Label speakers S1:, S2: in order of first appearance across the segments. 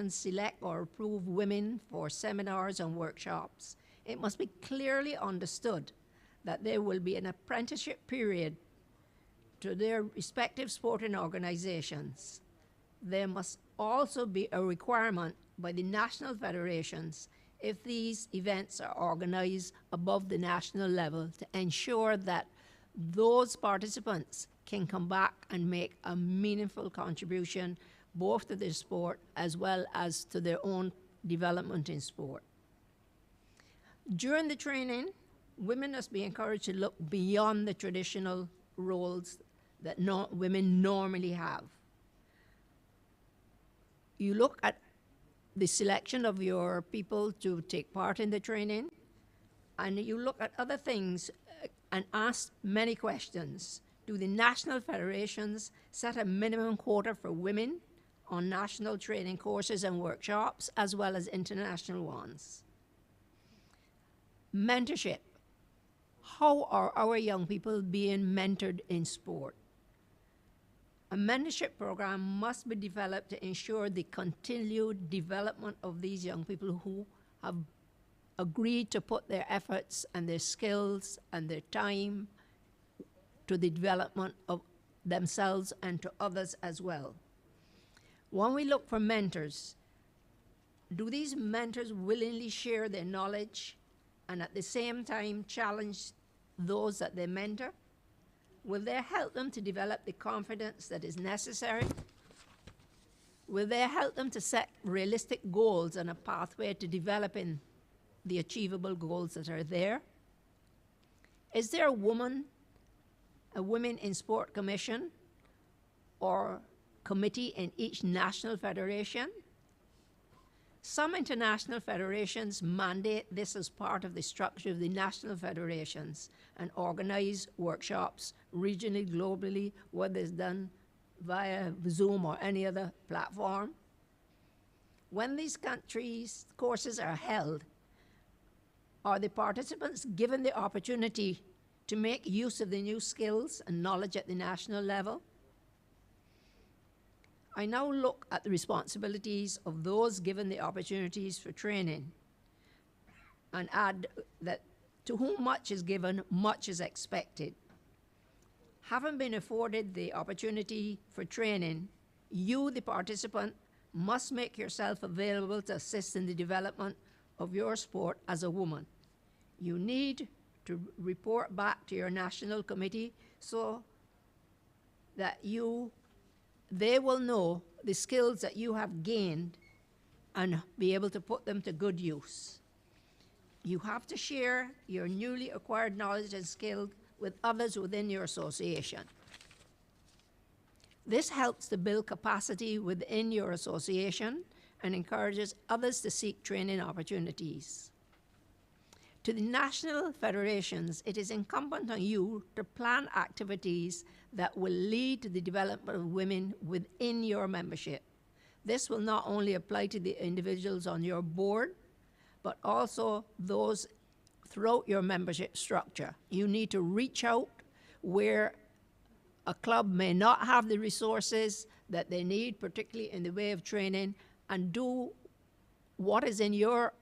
S1: select or approve women for seminars and workshops, it must be clearly understood that there will be an apprenticeship period to their respective sporting organizations. There must also be a requirement by the national federations if these events are organized above the national level to ensure that those participants can come back and make a meaningful contribution both to their sport as well as to their own development in sport. During the training, women must be encouraged to look beyond the traditional roles that women normally have. You look at the selection of your people to take part in the training, and you look at other things and ask many questions. Do the national federations set a minimum quota for women on national training courses and workshops, as well as international ones? Mentorship. How are our young people being mentored in sport? A mentorship program must be developed to ensure the continued development of these young people who have agreed to put their efforts and their skills and their time to the development of themselves and to others as well. When we look for mentors, do these mentors willingly share their knowledge and at the same time challenge those that they mentor? Will they help them to develop the confidence that is necessary? Will they help them to set realistic goals and a pathway to developing the achievable goals that are there? Is there a Women in Sport Commission or committee in each national federation? Some international federations mandate this as part of the structure of the national federations and organize workshops regionally, globally, whether it's done via Zoom or any other platform. When these countries' courses are held, are the participants given the opportunity to make use of the new skills and knowledge at the national level? I now look at the responsibilities of those given the opportunities for training and add that to whom much is given, much is expected. Having been afforded the opportunity for training, you, the participant, must make yourself available to assist in the development of your sport as a woman. You need to report back to your national committee so that they will know the skills that you have gained and be able to put them to good use. You have to share your newly acquired knowledge and skills with others within your association. This helps to build capacity within your association and encourages others to seek training opportunities. To the national federations, it is incumbent on you to plan activities that will lead to the development of women within your membership. This will not only apply to the individuals on your board, but also those throughout your membership structure. You need to reach out where a club may not have the resources that they need, particularly in the way of training, and do what is in your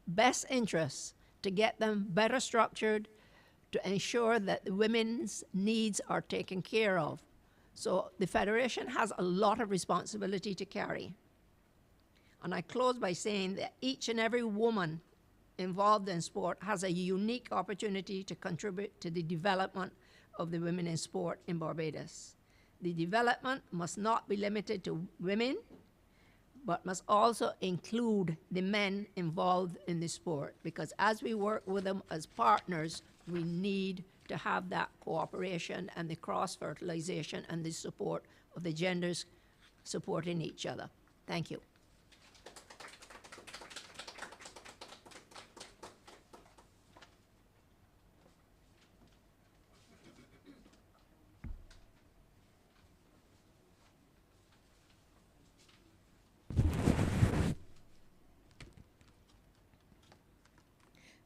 S1: best interests to get them better structured, to ensure that the women's needs are taken care of. So the Federation has a lot of responsibility to carry. And I close by saying that each and every woman involved in sport has a unique opportunity to contribute to the development of the women in sport in Barbados. The development must not be limited to women, but must also include the men involved in the sport, because as we work with them as partners, we need to have that cooperation and the cross-fertilization and the support of the genders supporting each other. Thank you.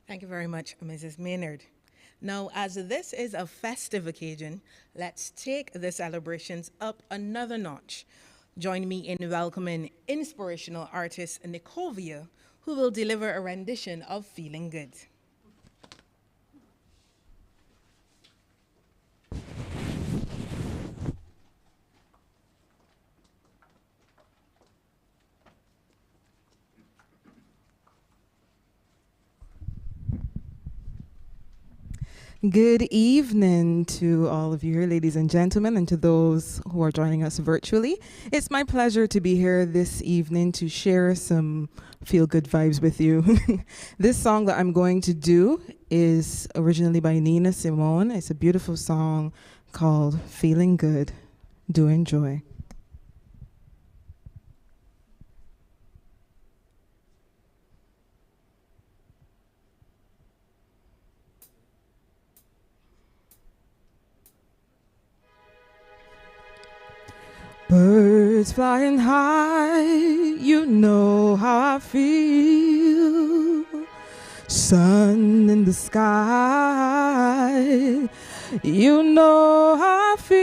S2: Thank you very much, Mrs. Maynard. Now, as this is a festive occasion, let's take the celebrations up another notch. Join me in welcoming inspirational artist Nicovia, who will deliver a rendition of Feeling Good.
S3: Good evening to all of you here, ladies and gentlemen, and to those who are joining us virtually. It's my pleasure to be here this evening to share some feel-good vibes with you. This song that I'm going to do is originally by Nina Simone. It's a beautiful song called Feeling Good. Do enjoy. Birds flying high, you know how I feel. Sun in the sky, you know how I feel.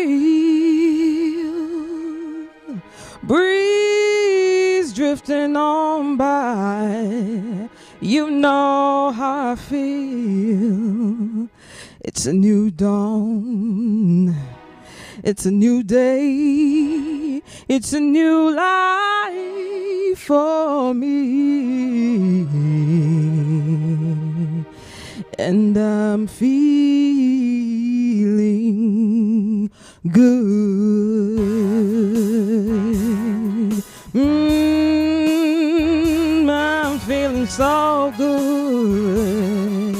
S3: Breeze drifting on by, you know how I feel. It's a new dawn. It's a new day, it's a new life for me, and I'm feeling good. I'm feeling so good.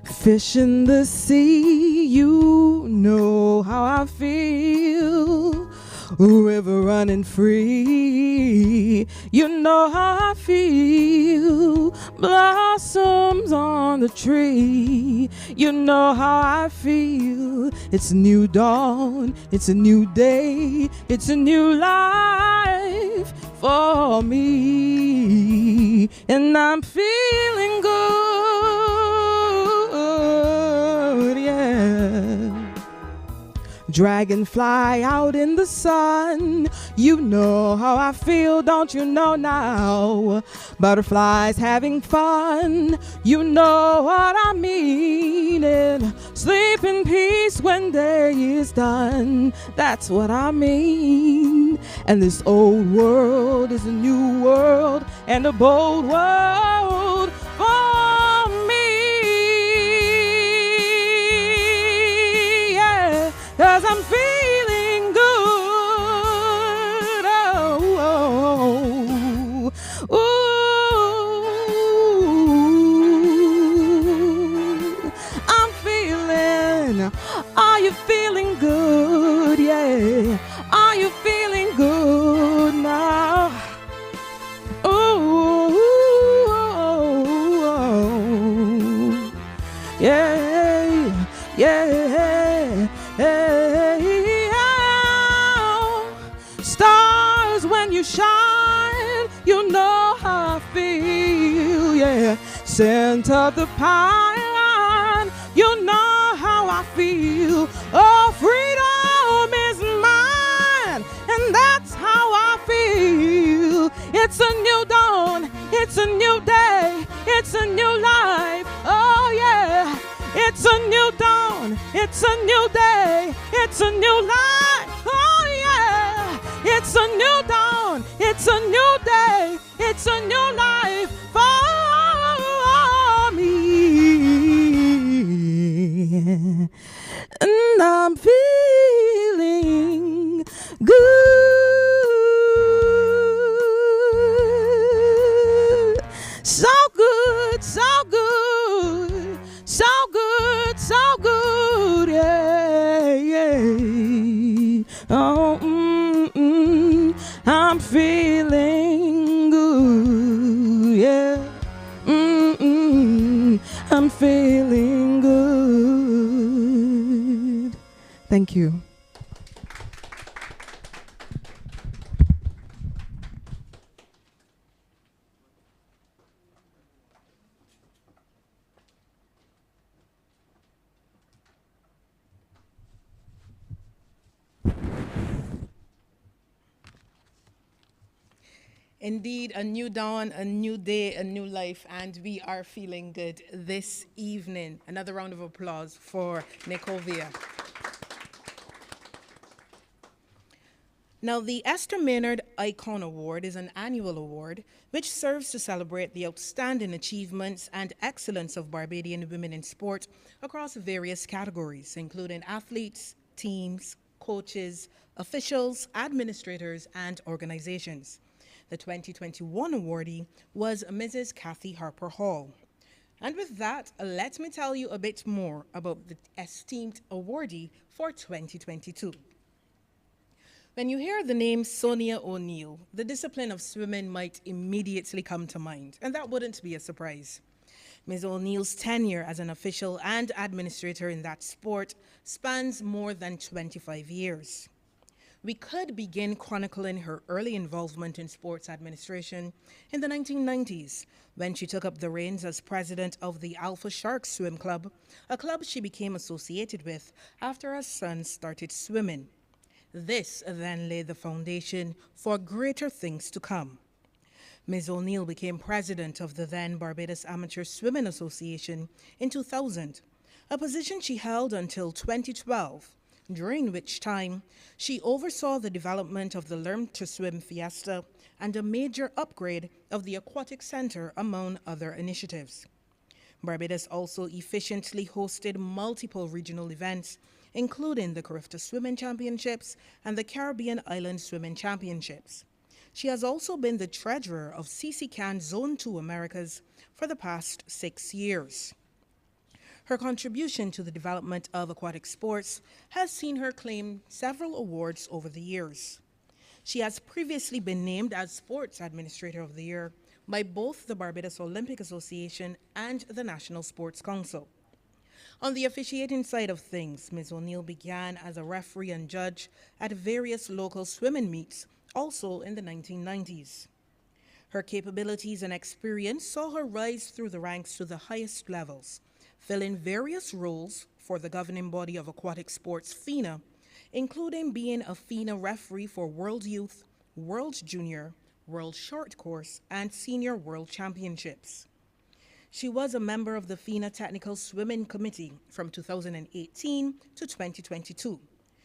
S3: Fish in the sea, you know how I feel. River running free, you know how I feel. Blossoms on the tree, you know how I feel. It's a new dawn, it's a new day, it's a new life for me, and I'm feeling good, yeah. Dragonfly out in the sun, you know how I feel, don't you know now? Butterflies having fun, you know what I mean. And sleep in peace when day is done, that's what I mean. And this old world is a new world, and a bold world for me. 'Cause I'm feeling good, oh, oh, ooh. I'm feeling, are you feeling good, yeah? Are you feeling good now? Oh, yeah, yeah. Hey, oh. Stars when you shine, you know how I feel, yeah. Scent of the pine, you know how I feel. Oh, freedom is mine, and that's how I feel. It's a new dawn, it's a new day, it's a new life, oh yeah. It's a new dawn, it's a new day, it's a new life, oh yeah. It's a new dawn, it's a new day, it's a new life for me. And I'm feeling good, so good, so good. So good, so good, yeah, yeah. Oh, I'm feeling good, yeah. I'm feeling good. Thank you.
S2: Indeed, a new dawn, a new day, a new life, and we are feeling good this evening. Another round of applause for Nikovia. Now, the Esther Maynard Icon Award is an annual award which serves to celebrate the outstanding achievements and excellence of Barbadian women in sport across various categories, including athletes, teams, coaches, officials, administrators, and organizations. The 2021 awardee was Mrs. Kathy Harper Hall. And with that, let me tell you a bit more about the esteemed awardee for 2022. When you hear the name Sonia ONeal, the discipline of swimming might immediately come to mind, and that wouldn't be a surprise. Ms. ONeal's tenure as an official and administrator in that sport spans more than 25 years. We could begin chronicling her early involvement in sports administration in the 1990s, when she took up the reins as president of the Alpha Sharks Swim Club, a club she became associated with after her son started swimming. This then laid the foundation for greater things to come. Ms. ONeal became president of the then Barbados Amateur Swimming Association in 2000, a position she held until 2012, during which time she oversaw the development of the Learn to Swim Fiesta and a major upgrade of the Aquatic Center, among other initiatives. Barbados also efficiently hosted multiple regional events, including the Carifta Swimming Championships and the Caribbean Island Swimming Championships. She has also been the treasurer of CCCAN Zone 2 Americas for the past 6 years. Her contribution to the development of aquatic sports has seen her claim several awards over the years. She has previously been named as Sports Administrator of the Year by both the Barbados Olympic Association and the National Sports Council. On the officiating side of things, Ms. ONeal began as a referee and judge at various local swimming meets, also in the 1990s. Her capabilities and experience saw her rise through the ranks to the highest levels, filling various roles for the governing body of aquatic sports, FINA, including being a FINA referee for World Youth, World Junior, World Short Course, and Senior World Championships. She was a member of the FINA Technical Swimming Committee from 2018 to 2022.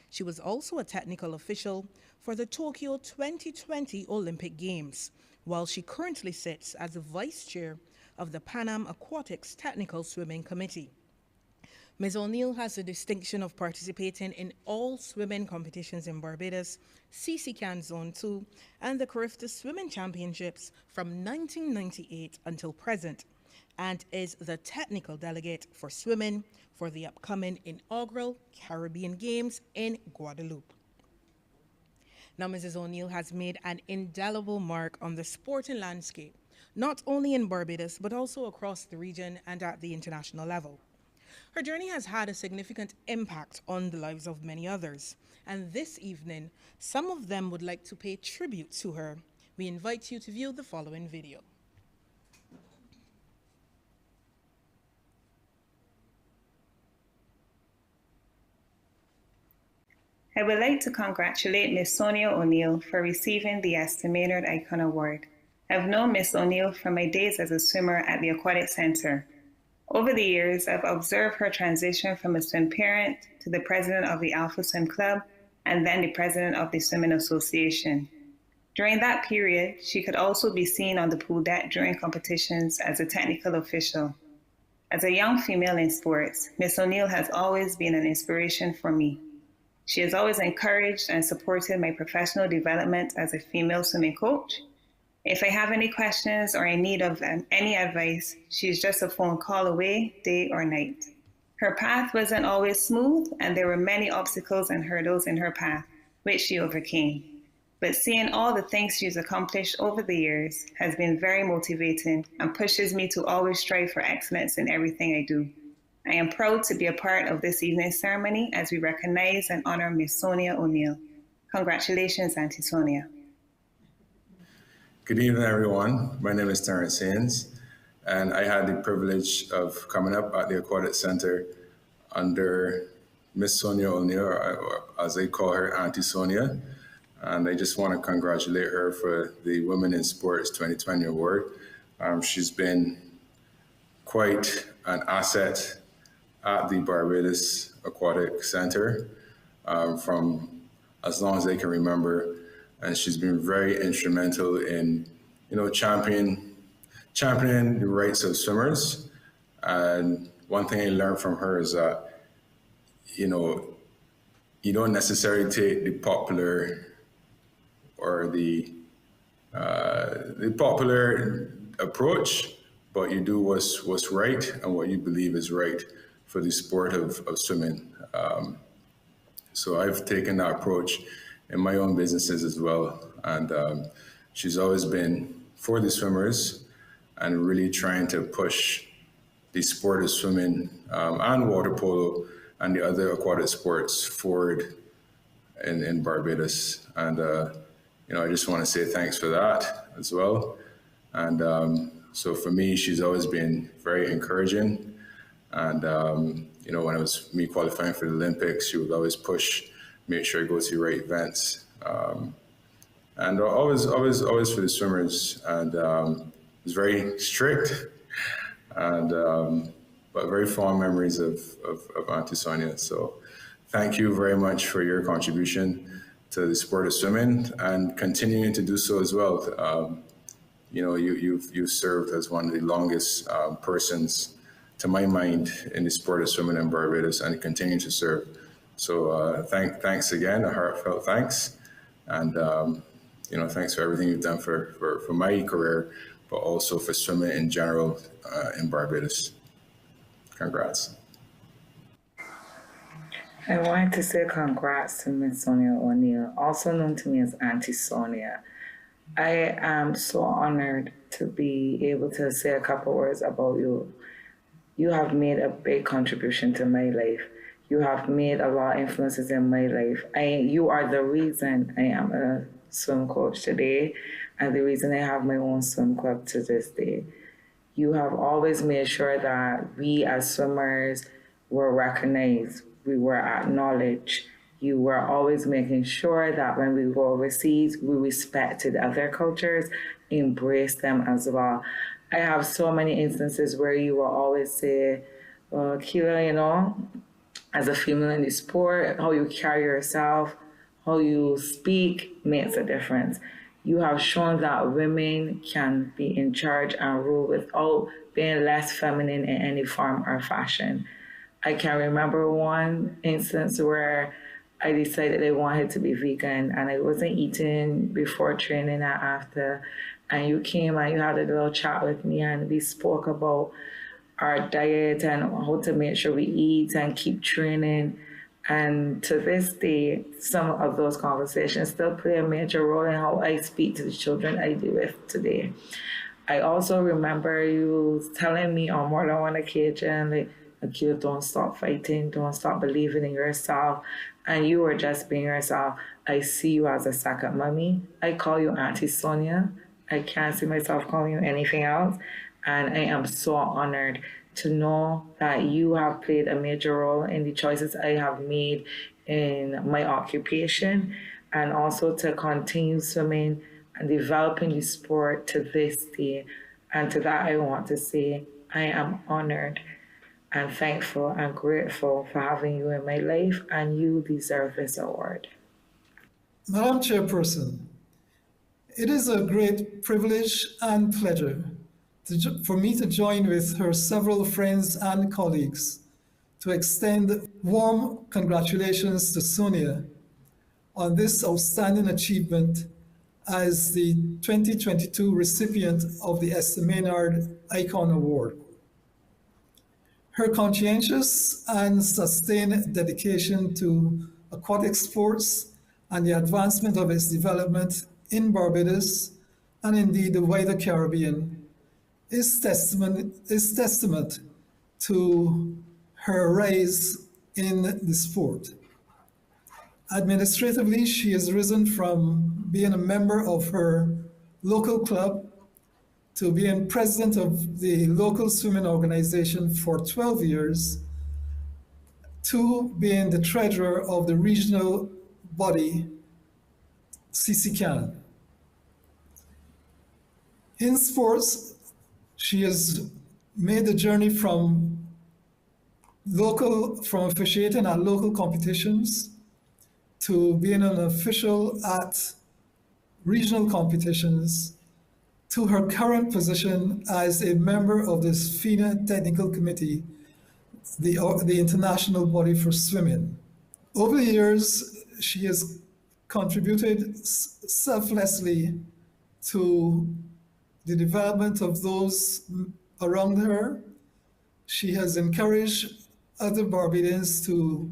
S2: She was also a technical official for the Tokyo 2020 Olympic Games, while she currently sits as the vice chair of the Pan Am Aquatics Technical Swimming Committee. Ms. ONeal has the distinction of participating in all swimming competitions in Barbados, CCCAN Zone 2, and the Carifta Swimming Championships from 1998 until present, and is the technical delegate for swimming for the upcoming inaugural Caribbean Games in Guadeloupe. Now, Mrs. ONeal has made an indelible mark on the sporting landscape, not only in Barbados, but also across the region and at the international level. Her journey has had a significant impact on the lives of many others, and this evening, some of them would like to pay tribute to her. We invite you to view the following video.
S4: I would like to congratulate Ms. Sonia ONeal for receiving the Esther Maynard Icon Award. I've known Ms. ONeal from my days as a swimmer at the Aquatic Center. Over the years, I've observed her transition from a swim parent to the president of the Alpha Swim Club and then the president of the Swimming Association. During that period, she could also be seen on the pool deck during competitions as a technical official. As a young female in sports, Ms. ONeal has always been an inspiration for me. She has always encouraged and supported my professional development as a female swimming coach. If I have any questions or in need of any advice, she's just a phone call away, day or night. Her path wasn't always smooth, and there were many obstacles and hurdles in her path, which she overcame. But seeing all the things she's accomplished over the years has been very motivating and pushes me to always strive for excellence in everything I do. I am proud to be a part of this evening's ceremony as we recognize and honor Ms. Sonia ONeal. Congratulations, Auntie Sonia.
S5: Good evening, everyone. My name is Terrence Haynes, and I had the privilege of coming up at the Aquatic Center under Miss Sonia ONeal, or as I call her, Auntie Sonia. And I just want to congratulate her for the Women in Sports 2020 award. She's been quite an asset at the Barbados Aquatic Center from as long as they can remember. And she's been very instrumental in, championing the rights of swimmers. And one thing I learned from her is that, you don't necessarily take the popular or the popular approach, but you do what's right and what you believe is right for the sport of swimming. So I've taken that approach in my own businesses as well. And she's always been for the swimmers and really trying to push the sport of swimming and water polo and the other aquatic sports forward in Barbados. And, I just want to say thanks for that as well. And so for me, she's always been very encouraging. And, when it was me qualifying for the Olympics, she would always push, make sure I go to the right events. And always for the swimmers. And it was very strict, and but very fond memories of Auntie Sonia. So thank you very much for your contribution to the sport of swimming and continuing to do so as well. You've served as one of the longest persons, to my mind, in the sport of swimming in Barbados, and continue to serve. So thanks again, a heartfelt thanks. And, thanks for everything you've done for my career, but also for swimming in general in Barbados. Congrats.
S6: I wanted to say congrats to Ms. Sonia ONeal, also known to me as Auntie Sonia. I am so honored to be able to say a couple words about you. You have made a big contribution to my life. You have made a lot of influences in my life. You are the reason I am a swim coach today, and the reason I have my own swim club to this day. You have always made sure that we as swimmers were recognized, we were acknowledged. You were always making sure that when we go overseas, we respected other cultures, embraced them as well. I have so many instances where you will always say, well, Kira, as a female in the sport, how you carry yourself, how you speak makes a difference. You have shown that women can be in charge and rule without being less feminine in any form or fashion. I can remember one instance where I decided I wanted to be vegan and I wasn't eating before training and after. And you came and you had a little chat with me and we spoke about our diet and how to make sure we eat and keep training. And to this day, some of those conversations still play a major role in how I speak to the children I deal with today. I also remember you telling me on more than one occasion, like, Akira, don't stop fighting, don't stop believing in yourself. And you were just being yourself. I see you as a second mommy. I call you Auntie Sonia. I can't see myself calling you anything else. And I am so honored to know that you have played a major role in the choices I have made in my occupation, and also to continue swimming and developing the sport to this day. And to that, I want to say I am honored and thankful and grateful for having you in my life, and you deserve this award.
S7: Madam Chairperson, it is a great privilege and pleasure for me to join with her several friends and colleagues to extend warm congratulations to Sonia on this outstanding achievement as the 2022 recipient of the Esther Maynard Icon Award. Her conscientious and sustained dedication to aquatic sports and the advancement of its development in Barbados and indeed the wider Caribbean is testament to her rise in the sport. Administratively, she has risen from being a member of her local club to being president of the local swimming organization for 12 years, to being the treasurer of the regional body CCCAN. In sports, she has made the journey from officiating at local competitions to being an official at regional competitions to her current position as a member of the FINA Technical Committee, the international body for swimming. Over the years, she has contributed selflessly to the development of those around her. She has encouraged other Barbadians to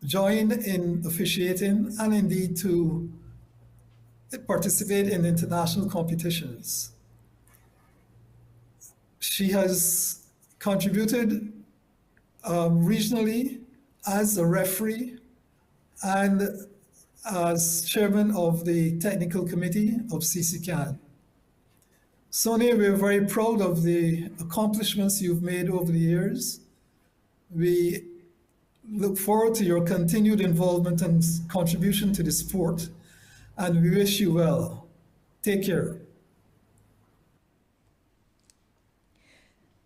S7: join in officiating and indeed to participate in international competitions. She has contributed regionally as a referee and as chairman of the technical committee of CCCAN. Sonia, we're very proud of the accomplishments you've made over the years. We look forward to your continued involvement and contribution to the sport, and we wish you well. Take care.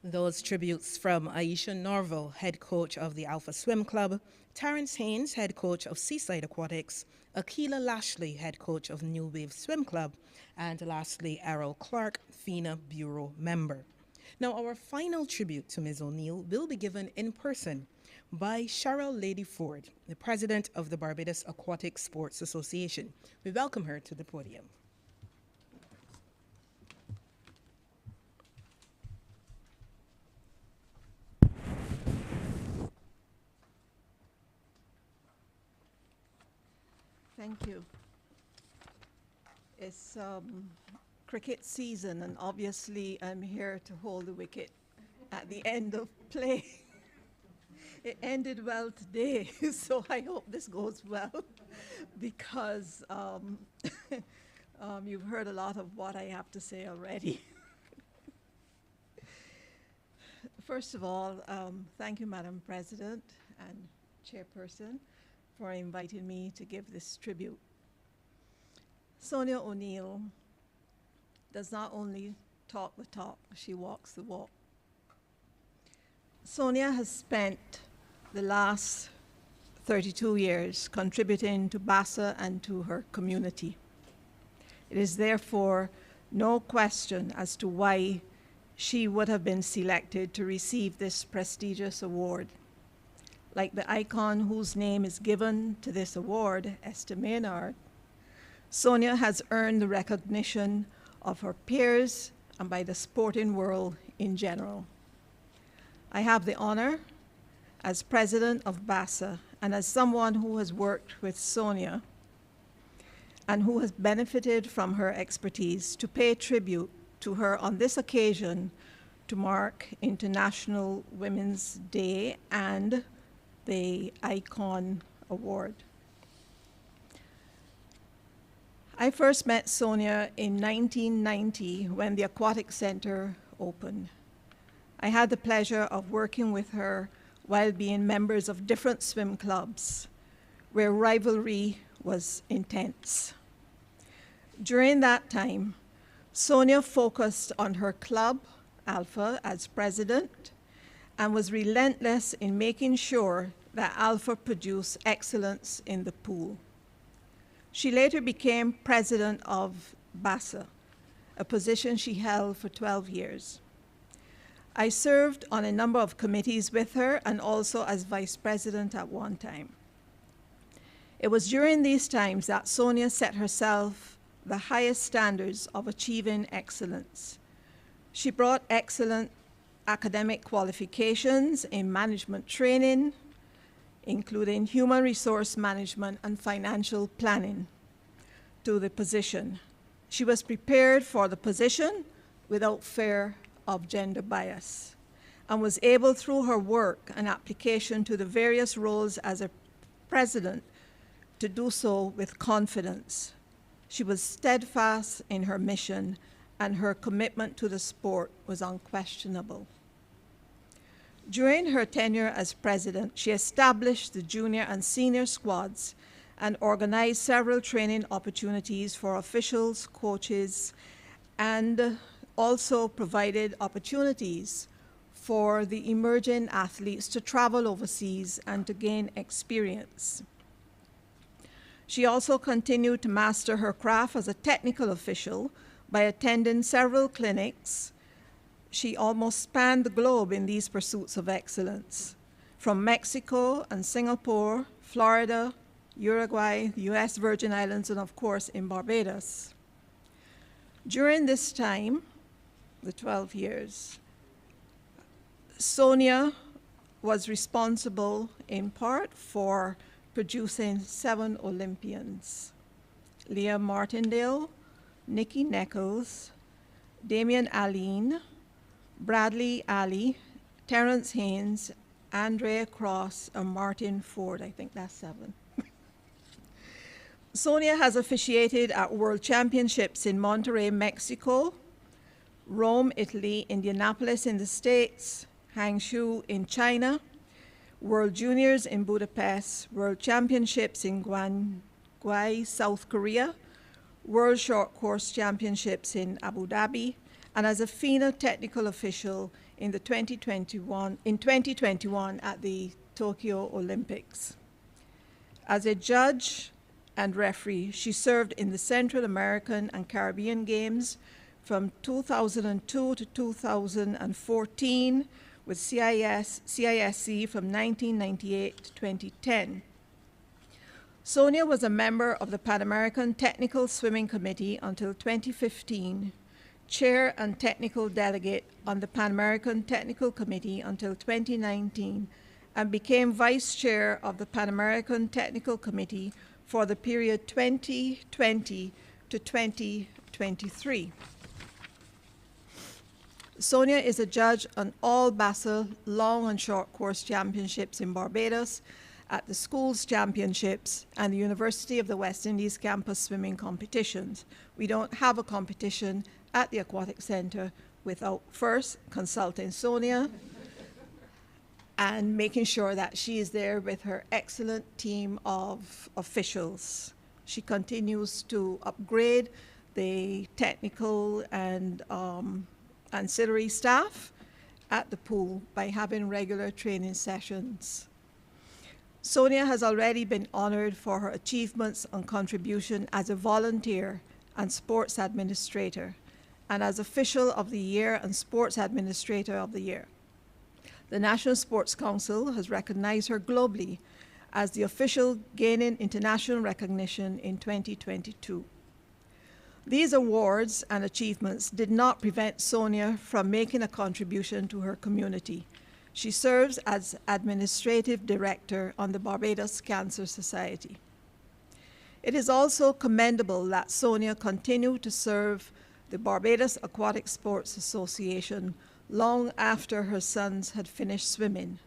S2: Those tributes from Aisha Norville, head coach of the Alpha Swim Club, Terrence Haynes, head coach of Seaside Aquatics, Akila Lashley, head coach of New Wave Swim Club, and lastly, Errol Clark, FINA Bureau member. Now, our final tribute to Ms. O'Neill will be given in person by Cheryl Lady Ford, the president of the Barbados Aquatic Sports Association. We welcome her to the podium.
S8: Thank you. It's cricket season, and obviously I'm here to hold the wicket at the end of play. It ended well today, so I hope this goes well, because you've heard a lot of what I have to say already. First of all, thank you, Madam President and Chairperson, for inviting me to give this tribute. Sonia ONeal does not only talk the talk, she walks the walk. Sonia has spent the last 32 years contributing to BASA and to her community. It is therefore no question as to why she would have been selected to receive this prestigious award. Like the icon whose name is given to this award, Esther Maynard, Sonia has earned the recognition of her peers and by the sporting world in general. I have the honor, as president of BASA and as someone who has worked with Sonia and who has benefited from her expertise, to pay tribute to her on this occasion to mark International Women's Day and the Icon Award. I first met Sonia in 1990 when the Aquatic Center opened. I had the pleasure of working with her while being members of different swim clubs, where rivalry was intense. During that time, Sonia focused on her club, Alpha, as president, and was relentless in making sure that Alpha produced excellence in the pool. She later became president of BASA, a position she held for 12 years. I served on a number of committees with her and also as vice president at one time. It was during these times that Sonia set herself the highest standards of achieving excellence. She brought excellent academic qualifications in management training, including human resource management and financial planning, to the position. She was prepared for the position without fear of gender bias, and was able, through her work and application to the various roles as a president, to do so with confidence. She was steadfast in her mission, and her commitment to the sport was unquestionable. During her tenure as president, she established the junior and senior squads and organized several training opportunities for officials, coaches, and also provided opportunities for the emerging athletes to travel overseas and to gain experience. She also continued to master her craft as a technical official by attending several clinics. She almost spanned the globe in these pursuits of excellence, from Mexico and Singapore, Florida, Uruguay, the US Virgin Islands, and of course in Barbados. During this time, the 12 years, Sonia was responsible in part for producing 7 Olympians: Leah Martindale, Nikki Nichols, Damian Aline, Bradley Ali, Terrence Haynes, Andrea Cross, and Martin Ford. I think that's 7. Sonia has officiated at World Championships in Monterrey, Mexico, Rome, Italy, Indianapolis in the States, Hangzhou in China, World Juniors in Budapest, World Championships in Gwanghae, South Korea, World Short Course Championships in Abu Dhabi, and as a FINA technical official in 2021 at the Tokyo Olympics. As a judge and referee, she served in the Central American and Caribbean Games from 2002 to 2014 with CISC from 1998 to 2010. Sonia was a member of the Pan American Technical Swimming Committee until 2015, chair and technical delegate on the Pan American Technical Committee until 2019, and became vice chair of the Pan American Technical Committee for the period 2020 to 2023. Sonia is a judge on all BASA long and short course championships in Barbados, at the schools championships, and the University of the West Indies campus swimming competitions. We don't have a competition at the Aquatic Center without first consulting Sonia and making sure that she is there with her excellent team of officials. She continues to upgrade the technical and ancillary staff at the pool by having regular training sessions. Sonia has already been honored for her achievements and contribution as a volunteer and sports administrator, and as Official of the Year and Sports Administrator of the Year. The National Sports Council has recognized her globally as the official, gaining international recognition in 2022. These awards and achievements did not prevent Sonia from making a contribution to her community. She serves as Administrative Director on the Barbados Cancer Society. It is also commendable that Sonia continued to serve the Barbados Aquatic Sports Association long after her sons had finished swimming.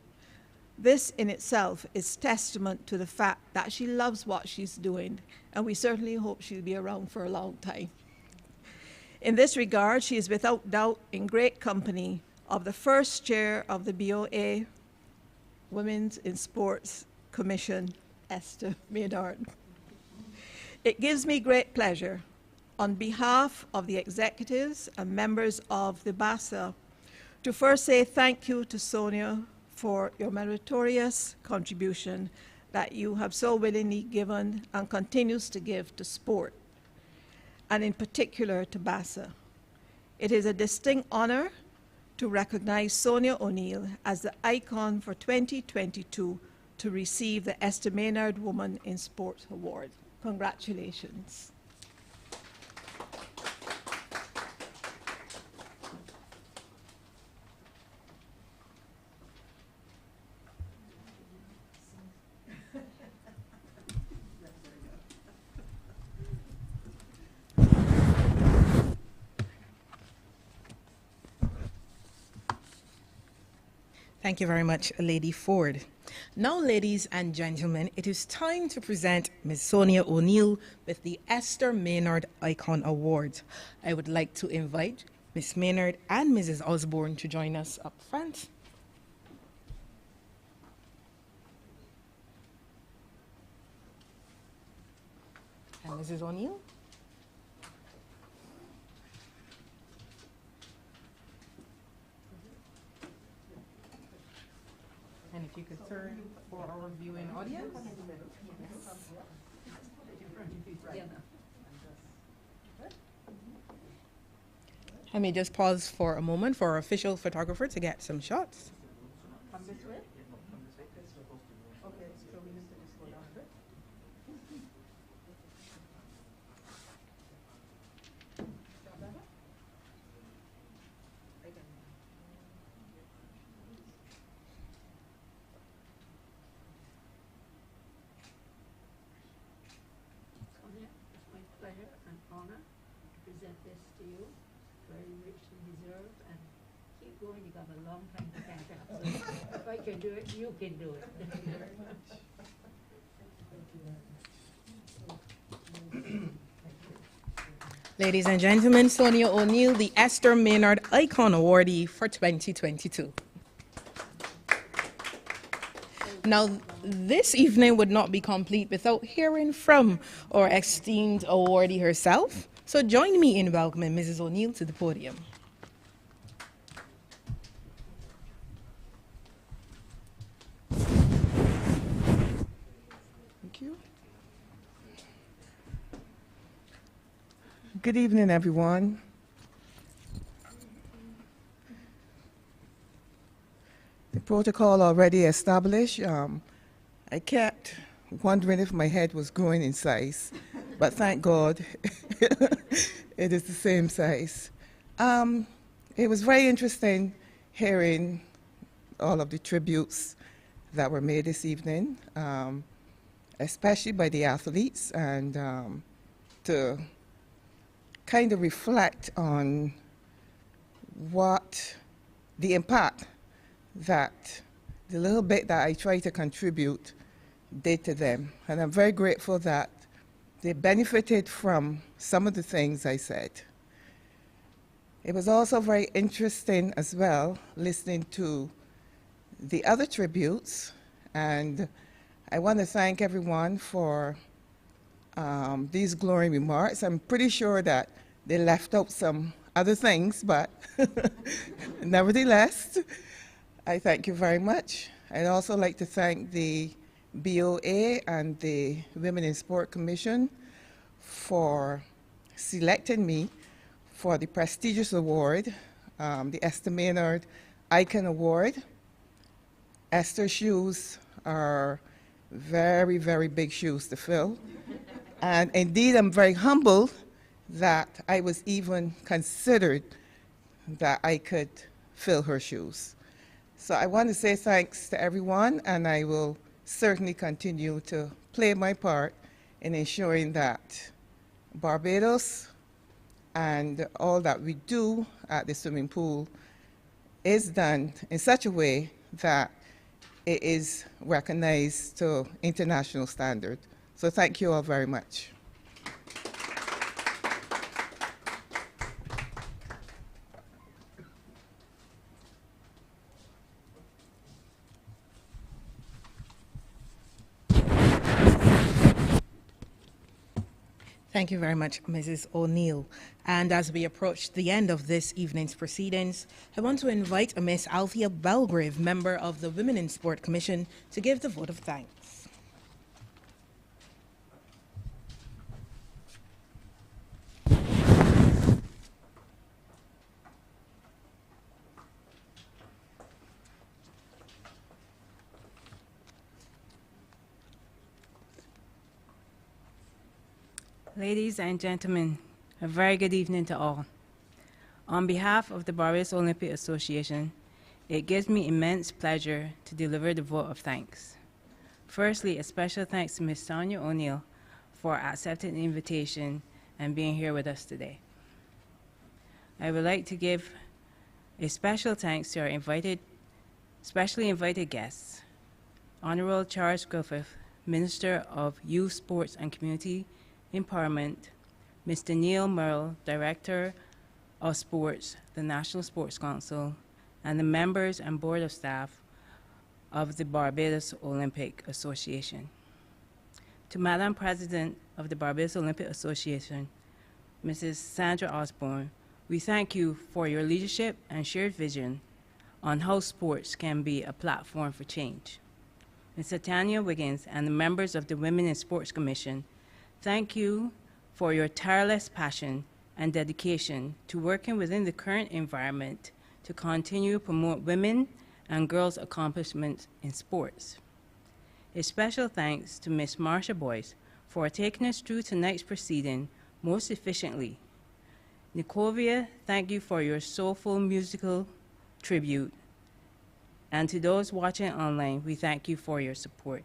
S8: This in itself is testament to the fact that she loves what she's doing, and we certainly hope she'll be around for a long time. In this regard, she is without doubt in great company of the first chair of the BOA Women's in Sports Commission, Esther Maynard. It gives me great pleasure, on behalf of the executives and members of the BASA, to first say thank you to Sonia for your meritorious contribution that you have so willingly given and continues to give to sport, and in particular to BASA. It is a distinct honor to recognize Sonia ONeal as the icon for 2022 to receive the Esther Maynard Woman in Sport Award. Congratulations.
S2: Thank you very much, Lady Ford. Now, ladies and gentlemen, it is time to present Ms. Sonia ONeal with the Esther Maynard Icon Award. I would like to invite Ms. Maynard and Mrs. Osborne to join us up front. And Mrs. ONeal. And if you could turn for our viewing audience. Let me just pause for a moment for our official photographer to get some shots. Come this way? Okay, so we need to just go down a bit.
S1: Sonia, it's my pleasure and honor to present this to you. Very richly deserved, and keep going. You got a long time to catch up. So if I can do it, you can do it. Thank you very much.
S2: Ladies and gentlemen, Sonia ONeal, the Esther Maynard Icon Awardee for 2022. Now, this evening would not be complete without hearing from our esteemed awardee herself. So join me in welcoming Mrs. ONeal to the podium.
S9: Thank you. Good evening, everyone. The protocol already established. I kept wondering if my head was growing in size, but thank God it is the same size. It was very interesting hearing all of the tributes that were made this evening, especially by the athletes, and to kind of reflect on what the impact that the little bit that I try to contribute did to them. And I'm very grateful that they benefited from some of the things I said. It was also very interesting as well listening to the other tributes, and I want to thank everyone for these glowing remarks. I'm pretty sure that they left out some other things, but nevertheless, I thank you very much. I'd also like to thank the BOA and the Women in Sport Commission for selecting me for the prestigious award, the Esther Maynard Icon Award. Esther's shoes are very, very big shoes to fill. And indeed, I'm very humbled that I was even considered that I could fill her shoes. So I want to say thanks to everyone, and I will certainly continue to play my part in ensuring that Barbados and all that we do at the swimming pool is done in such a way that it is recognized to international standard. So thank you all very much.
S2: Thank you very much, Mrs. ONeal. And as we approach the end of this evening's proceedings, I want to invite Miss Althea Belgrave, member of the Women in Sport Commission, to give the vote of thanks.
S10: Ladies and gentlemen, a very good evening to all. On behalf of the Barbados Olympic Association, it gives me immense pleasure to deliver the vote of thanks. Firstly, a special thanks to Ms. Sonia ONeal for accepting the invitation and being here with us today. I would like to give a special thanks to our specially invited guests, Honorable Charles Griffith, Minister of Youth, Sports and Community Empowerment, Mr. Neil Merle, Director of Sports, the National Sports Council, and the members and board of staff of the Barbados Olympic Association. To Madam President of the Barbados Olympic Association, Mrs. Sandra Osborne, we thank you for your leadership and shared vision on how sports can be a platform for change. Ms. Tanya Wiggins and the members of the Women in Sports Commission, thank you for your tireless passion and dedication to working within the current environment to continue to promote women and girls' accomplishments in sports. A special thanks to Ms. Marsha Boyce for taking us through tonight's proceeding most efficiently. Nikovia, thank you for your soulful musical tribute. And to those watching online, we thank you for your support.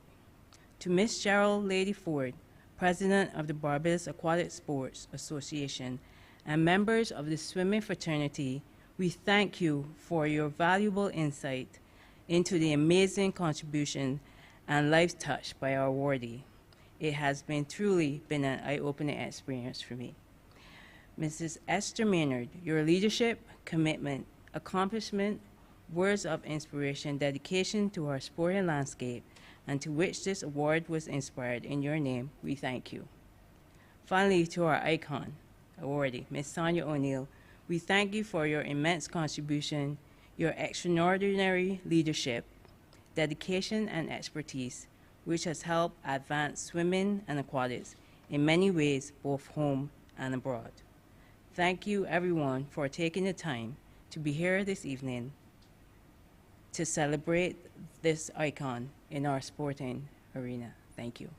S10: To Ms. Cheryl Lady Ford, President of the Barbados Aquatic Sports Association, and members of the swimming fraternity, we thank you for your valuable insight into the amazing contribution and life touched by our awardee. It has truly been an eye-opening experience for me. Mrs. Esther Maynard, your leadership, commitment, accomplishment, words of inspiration, dedication to our sporting landscape, and to which this award was inspired in your name, we thank you. Finally, to our icon awardee, Ms. Sonia ONeal, we thank you for your immense contribution, your extraordinary leadership, dedication, and expertise, which has helped advance swimming and aquatics in many ways, both home and abroad. Thank you, everyone, for taking the time to be here this evening to celebrate this icon in our sporting arena. Thank you.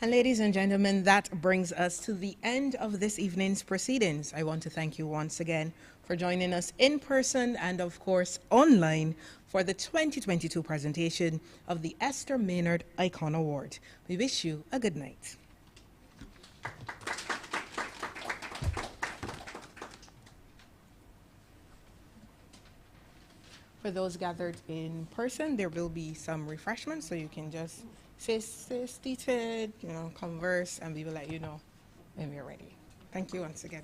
S2: And ladies and gentlemen, that brings us to the end of this evening's proceedings. I want to thank you once again for joining us in person and, of course, online for the 2022 presentation of the Esther Maynard Icon Award. We wish you a good night. For those gathered in person, there will be some refreshments, so you can just sit seated, converse, and we will let you know when we're ready. Thank you once again.